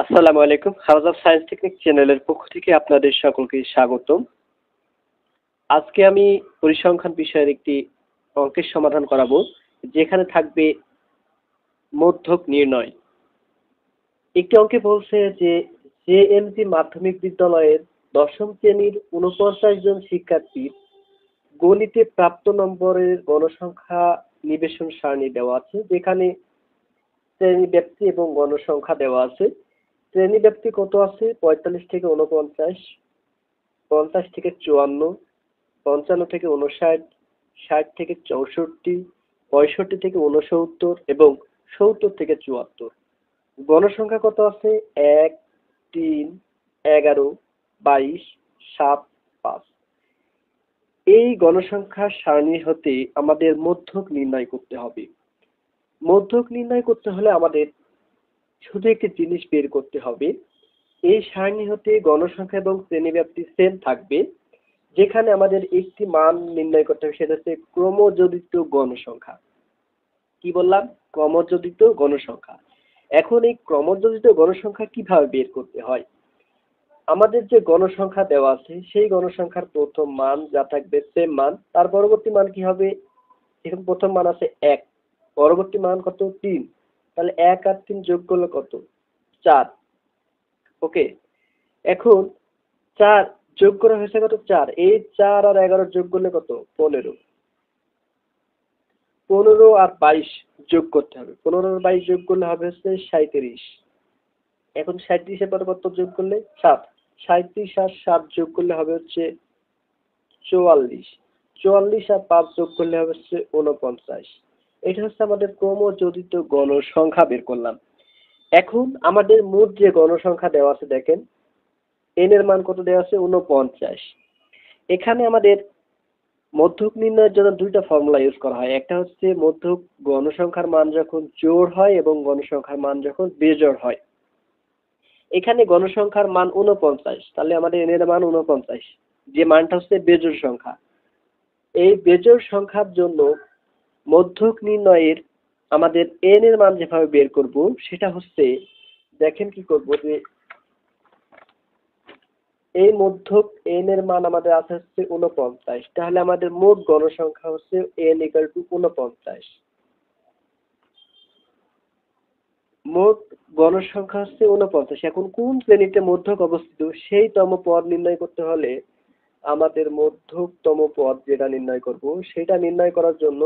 আসসালামু আলাইকুম। House of science technique চ্যানেলের পক্ষ থেকে আপনাদের সকলকে স্বাগতম। আজকে আমি পরিসংখ্যান বিষয়ের একটি অঙ্কের সমাধান করাবো, যেখানে থাকবে মধ্যক নির্ণয়। একটি অঙ্কে বলছে যে জেএমজি মাধ্যমিক বিদ্যালয়ের দশম শ্রেণীর ৪৯ জন শিক্ষার্থীর গণিতে প্রাপ্ত নম্বরের গণসংখ্যা নিবেশন সারণী দেওয়া আছে, যেখানে শ্রেণী ব্যাপ্তি এবং গণসংখ্যা দেওয়া আছে। শ্রেণী ব্যাপ্তি কত আছে? ৪৫ থেকে ৪৯, ৫০ থেকে ৫৪, ৫৫ থেকে ৫৯, ৬০ থেকে ৬৪, ৬৫ থেকে ৬৯ এবং ৭০ থেকে ৭৪। গণসংখ্যা কত আছে? ১, ৩, ১১, ২২, ৭, ৫। এই গণসংখ্যা সারণী হতে আমাদের মধ্যক নির্ণয় করতে হবে। মধ্যক নির্ণয় করতে হলে আমাদের শুধু একটি জিনিস বের করতে হবে। এই সারণী হতে গণসংখ্যা এবং শ্রেণীব্যাপ্তি সেম থাকবে, যেখানে আমাদের একটি মান নির্ণয় করতে হবে, সেটা হচ্ছে ক্রমযোজিত গণসংখ্যা। কি বললাম? ক্রমযোজিত গণসংখ্যা। এখন এই ক্রমযোজিত গণসংখ্যা কিভাবে বের করতে হয়? আমাদের যে গণসংখ্যা দেওয়া আছে, সেই গণসংখ্যার প্রথম মান যা থাকবে সেম মান, তার পরবর্তী মান কি হবে? এখন প্রথম মান আছে ১, পরবর্তী মান কত? ৩। তাহলে ১ আর ৩ যোগ করলে কত? ৪। ওকে, এখন ৪ যোগ করা হয়েছে কত? ৪। এই ৪ আর ১১ যোগ করলে কত? ১৫। ১৫ আর ২২ যোগ করতে হবে। ১৫ আর ২২ যোগ করলে হবে হচ্ছে ৩৭। এখন ৩৭ এর পরে কত যোগ করলে? ৭। ৩৭ আর ৭ যোগ করলে হবে হচ্ছে ৪৪। ৪৪ আর ৫ যোগ করলে হবে হচ্ছে ৪৯। এটা হচ্ছে আমাদের ক্রমযোজিত গণসংখ্যা বের করলাম। এখন আমাদের মোট যে গণসংখ্যা দেওয়া আছে, দেখেন এন এর মান কত দেওয়া আছে? ৪৯। এখানে আমাদের মধ্যক নির্ণয়ের জন্য দুইটা ফর্মুলা ইউজ করা হয়। একটা হচ্ছে মধ্যক গণসংখ্যার মান যখন জোড় হয় এবং গণসংখ্যার মান যখন বেজোড় হয়। এখানে গণসংখ্যার মান ৪৯, তাহলে আমাদের এন এর মান ৪৯, যে মানটা হচ্ছে বেজোড় সংখ্যা। এই বেজোড় সংখ্যার জন্য মধ্যক নির্ণয়ের আমাদের এন এর মান যেভাবে বের করব, সেটা হচ্ছে, দেখেন কি করব, যে এই মধ্যক এন এর মান আমাদের আছে হচ্ছে ৪৯, তাহলে আমাদের মোট গণসংখ্যা হচ্ছে এন ইকুয়াল টু ৪৯। মোট গণসংখ্যা হচ্ছে ৪৯। এখন কোন শ্রেণীতে মধ্যক অবস্থিত সেই তম পদ নির্ণয় করতে হলে আমাদের মধ্যকতম পদ যেটা নির্ণয় করব, সেটা নির্ণয় করার জন্য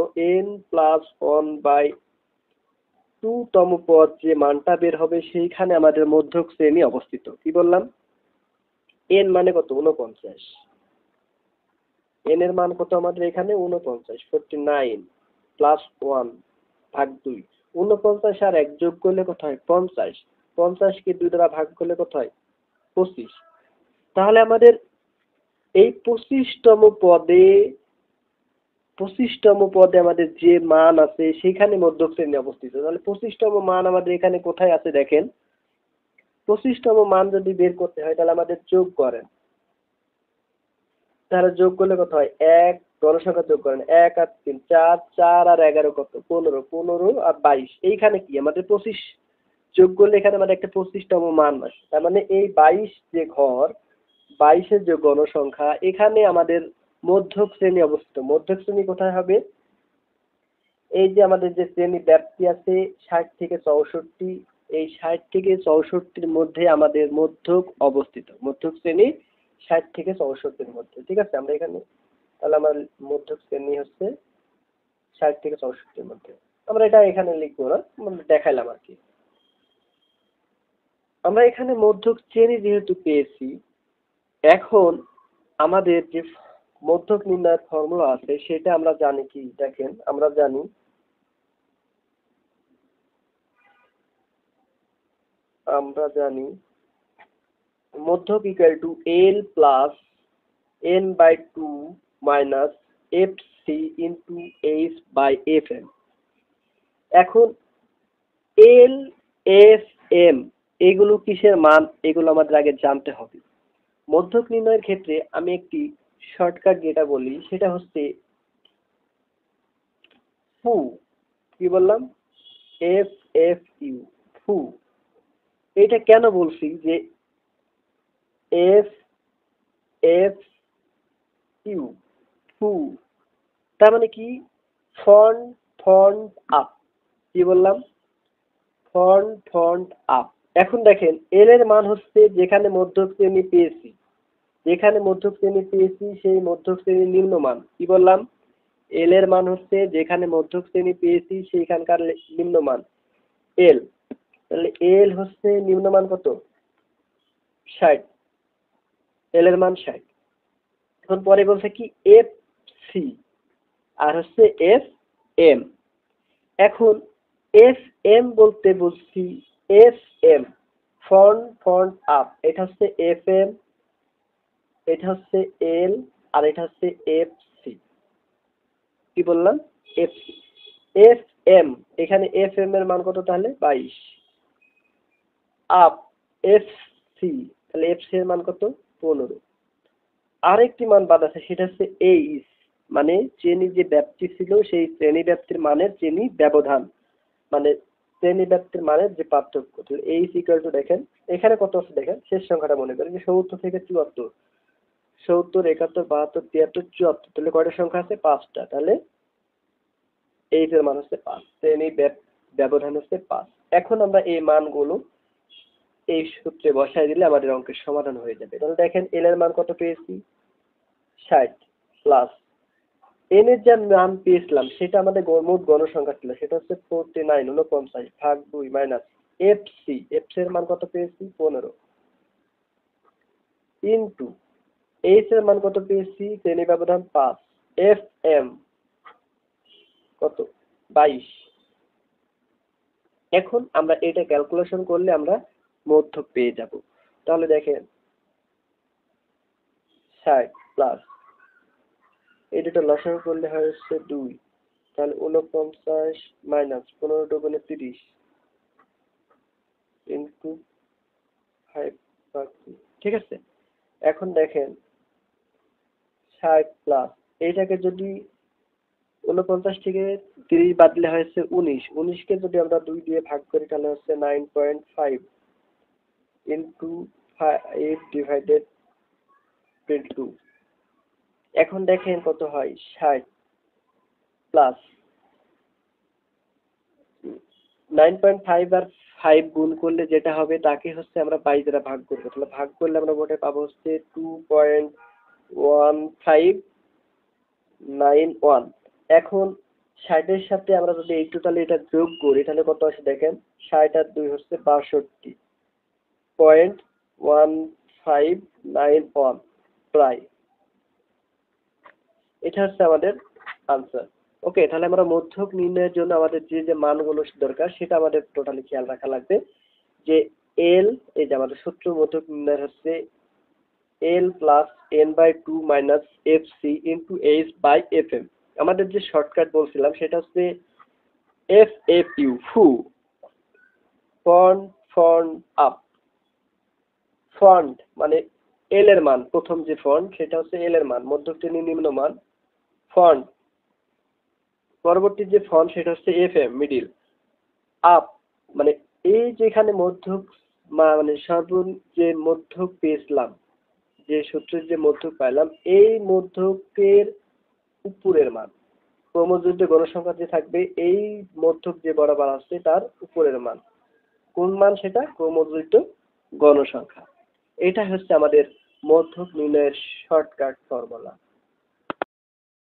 n+1/2 তম পদ যে মানটা বের হবে, সেইখানে আমাদের মধ্যক শ্রেণী অবস্থিত। কি বললাম? এন মানে কত? ৪৯। এন এর মান কত আমাদের এখানে? 49। 49 প্লাস 1 ভাগ 2। 49 আর 1 যোগ করলে কত হয়? 50। 50 কে 2 দ্বারা ভাগ করলে কত হয়? 25। তাহলে আমাদের এই 25তম পদে আমাদের যে মান আছে, সেখানে মধ্যক শ্রেণী অবস্থিত। তাহলে 25তম মান আমাদের এখানে কোথায় আছে দেখেন। 25তম মান যদি বের করতে হয়, তাহলে আমাদের যোগ করেন। তাহলে যোগ করলে কত হয়? ১, গণসংখ্যা যোগ করেন, ১ আর ৩ ৪, ৪ আর ১১ কত? ১৫। ১৫ আর ২২, এইখানে কি আমাদের ২৫ যোগ করলে এখানে আমাদের একটা 25তম মান আসে। তার মানে এই ২২ যে ঘর, ২২-এর যে গণসংখ্যা, এখানে আমাদের মধ্যক শ্রেণী অবস্থিত। মধ্যক শ্রেণী কোথায় হবে? এই যে আমাদের যে শ্রেণী ব্যাপ্তি আছে ৬০ থেকে ৬৪, এই ৬০ থেকে ৬৪-র মধ্যে আমাদের মধ্যক অবস্থিত। মধ্যক শ্রেণী ৬০ থেকে ৬৪-র মধ্যে। ঠিক আছে, আমরা এখানে তাহলে আমার মধ্যক শ্রেণী হচ্ছে ৬০ থেকে ৬৪-র মধ্যে। আমরা এটা এখানে লিখবো না, আমরা দেখাইলাম আর কি। আমরা এখানে মধ্যক শ্রেণী যেহেতু পেয়েছি, এখন আমাদের যে মধ্যক নির্ণয়ের ফর্মুলা আছে, সেটা আমরা জানি কি? দেখেন, আমরা জানি মধ্যক equal to L plus n/2 minus F C into H by F M. এখন এল, এফ, এম এগুলো কিসের মান, এগুলো আমাদের আগে জানতে হবে। মধ্যক নির্ণয়ের ক্ষেত্রে আমি একটি শর্টকাট যেটা বলি, সেটা হচ্ছে ফু। কি বললাম? এফ এফ ইউ, ফু। এটা কেন বলছি যে এফ এফ ইউ ফু, তার মানে কি ফন্ট ফন্ট আপ, কি বললাম ফন্ট ফন্ট আপ। এখন দেখেন এল এর মান হচ্ছে যেখানে মধ্যক শ্রেণী পেয়েছি, যেখানে মধ্যক শ্রেণী পেয়েছি সেই মধ্যক শ্রেণীর নিম্নমান, কি বললাম এল এর মান হচ্ছে যেখানে মধ্যক শ্রেণী পেয়েছি সেইখানকার নিম্নমান এল। তাহলে এল হচ্ছে নিম্নমান কত 60, এল এর মান 60। এখন পরে বলছে কি এফ সি আর হচ্ছে এফ এম। এখন এফ এম বলতে বলছি F M font font up, এটা হচ্ছে এফ এম, এটা হচ্ছে এল, আর এটা হচ্ছে এফ সি। কি বললাম এফ সি এফ এম, এখানে এফ এম এর মান কত তাহলে 22, আপ এফ সি, তাহলে এফ সি এর মান কত 15। আরেকটি মান বাদ আছে সেটা হচ্ছে এইচ, মানে শ্রেণী যে ব্যাপ্তি ছিল সেই শ্রেণী ব্যাপ্তির মানের শ্রেণী ব্যবধান, মানে শ্রেণী ব্যাপ্তির মানের যে পার্থক্য। এইচ ইকুয়াল টু দেখেন এখানে কত আছে দেখেন শেষ সংখ্যাটা মনে করেন যে 70 থেকে 74, 70 71 72 73 74, তাহলে কয়টা সংখ্যা আছে 5টা, তাহলে এইচ এর মান হচ্ছে 5, শ্রেণী ব্যবধান হচ্ছে 5। এখন আমরা এই মানগুলো এই সূত্রে বসাই দিলে আমাদের অঙ্কের সমাধান হয়ে যাবে। তাহলে দেখেন এল এর মান কত পেয়েছি 60 প্লাস এন এর যে মান পেয়েছিলাম সেটা আমাদের মোট গণসংখ্যা ছিল, সেটা হচ্ছে 49 49 ভাগ 2 minus F C, F C এর মান কত পেয়েছি 15 ইনটু এইচ এর মান কত পেয়েছি শ্রেণী ব্যবধান 5, এফ এম কত 22। এখন আমরা এটা ক্যালকুলেশন করলে আমরা মধ্যক পেয়ে যাব। তাহলে দেখেন 60 প্লাস এই দুটো লসাগু করলে হয় হচ্ছে 2, তাহলে 49 মাইনাস 15 দুগুণে 30 ইনটু 5 ভাগ 2, ঠিক আছে। এখন দেখেন 60 প্লাস এইটাকে যদি 49 থেকে 30 বাদ দিলে হয়েছে 19, 19 কে যদি আমরা 2 দিয়ে ভাগ করি তাহলে হচ্ছে 9.5 ইনটু 5 ডিভাইডেড 22। এখন দেখেন কত হয় 60 প্লাস 9.5 আর 5 গুণ করলে যেটা হবে তাকে হচ্ছে আমরা 22 দ্বারা ভাগ করবো, তাহলে ভাগ করলে আমরা মোটে পাবো হচ্ছে 2.1591। এখন 60 এর সাথে আমরা যদি এই টোটালি এটা যোগ করি তাহলে কত আসে দেখেন 60 আর 2 হচ্ছে 62.1591 প্রায়, এটা হচ্ছে আমাদের আনসার। ওকে, তাহলে আমরা মধ্যক নির্ণয়ের জন্য আমাদের যে যে মানগুলো দরকার সেটা আমাদের টোটালি খেয়াল রাখা লাগবে। যে এল, এই যে আমাদের সূত্র মধ্যক নির্ণয় হচ্ছে L plus N by 2 minus F C into H by F M. আমাদের যে শর্টকাট বলছিলাম সেটা হচ্ছে এফ এফ ইউ ফু, ফন্ট ফন্ট আপ। ফন্ট মানে এল এর মান, প্রথম যে ফন্ট সেটা হচ্ছে এল এর মান, মধ্যক শ্রেণীর নিম্ন মান ফন্ট, পরবর্তী যে ফন্ট সেটা হচ্ছে এফ এম মিডিল, আপ মানে এই যেখানে মধ্যক মানে যে মধ্যক পেয়েছিলাম, যে সূত্রের যে মধ্যক পাইলাম এই মধ্যকের উপরের মান, ক্রমযুক্ত গণসংখ্যা যে থাকবে এই মধ্যক যে বরাবর আসছে তার উপরের মান, কোন মান সেটা ক্রমযুক্ত গণসংখ্যা। এটা হচ্ছে আমাদের মধ্যক নির্ণয়ের শর্টকাট ফর্মুলা।